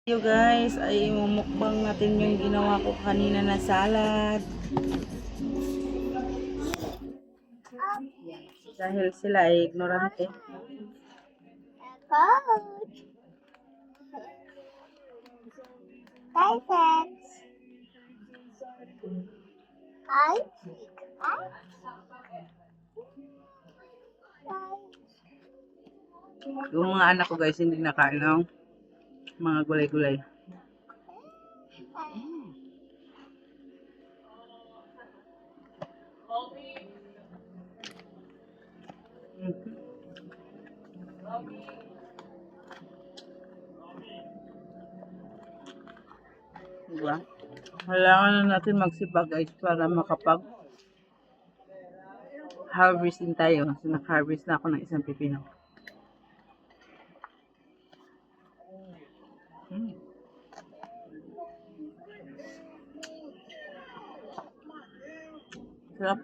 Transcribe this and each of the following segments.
Yo guys, ay mumukbang natin yung ginawa ko kanina na salad. Dahil sila ay ignorante. Coach. Hi, friends. Hi. Hi. Yung mga anak ko guys, hindi nakain ng mga gulay-gulay. Diba? Kailangan na natin magsipag guys para makapag-harvesting tayo. So, nag-harvest na ako ng isang pipino. Sarap.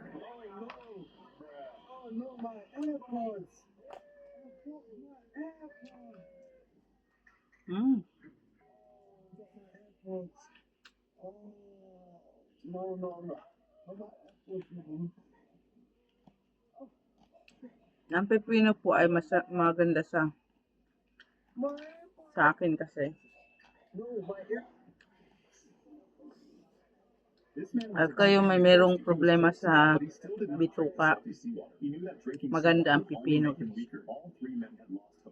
Mm. Ang pepino po ay maganda sa akin kasi. At kayo may merong problema sa bituka, maganda ang pipino.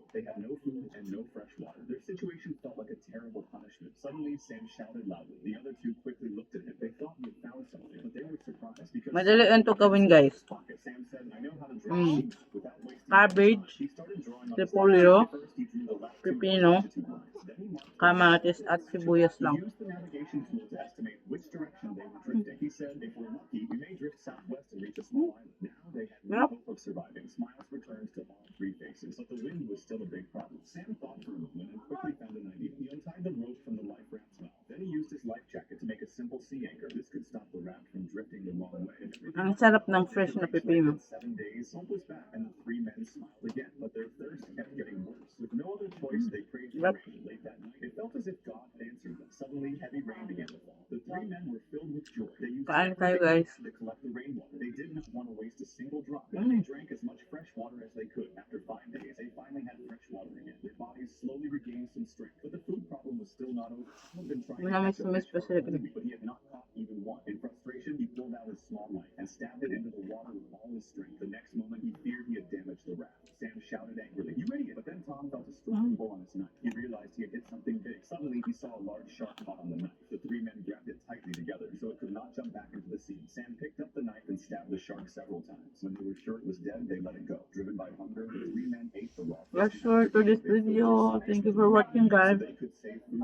They had no food and no fresh water. Their situation felt like a terrible punishment. Suddenly, Sam shouted loudly. The other two quickly looked at him. They thought he had found something, but they were surprised because Madali yan to gawin guys. Sam said, "I know how to draw sheep without wasting." Cabbage, He started drawing on repolyo, first. He drew the left two pipino, lines. Then he marked kamatis at sibuyas He lang. used the navigation tool to estimate which direction they were drifting. He said, "If we're lucky, we may drift southwest and reach a small island." Now they had no hope of surviving. Smiles returned to all three faces, but the wind was still a big problem. Sam thought for a moment and quickly found an idea. He untied the rope from the life raft's mouth. Then he used his life jacket to make a simple sea anchor. This could stop the raft from drifting the wrong way. Ang sarap ng fresh na pipino. 7 days, hope was back, and the three men smiled again, but their thirst kept getting worse. With no other choice, they prayed for rain. Late that night, it felt as if God had answered them. Suddenly, heavy rain began to fall. The three men were filled with joy. They used Kain tayo everything guys. to collect the rainwater. They didn't want to waste a single drop. Then they drank as much fresh water as they could. After 5 days, they finally had fresh water again. Their bodies slowly regained some strength, but the food problem was still not over. Tom had been trying to catch a fish for a week, but he had not caught even one. In frustration, he pulled out his small knife and stabbed it into the water with all his strength. The next moment, he feared he had damaged the raft. Sam shouted angrily, "You idiot!" But then Tom felt a strong pull on his knife. He realized he had hit something big. Suddenly, he saw a large shark caught on the knife. The three men grabbed it tightly together so it could not jump back into the sea. Sam picked up the knife and stabbed the shark several times. When they were sure it was dead, they let it go. Driven by hunger, the three men ate the raw fish. That's short to this video. Thank you for watching guys. They could save food.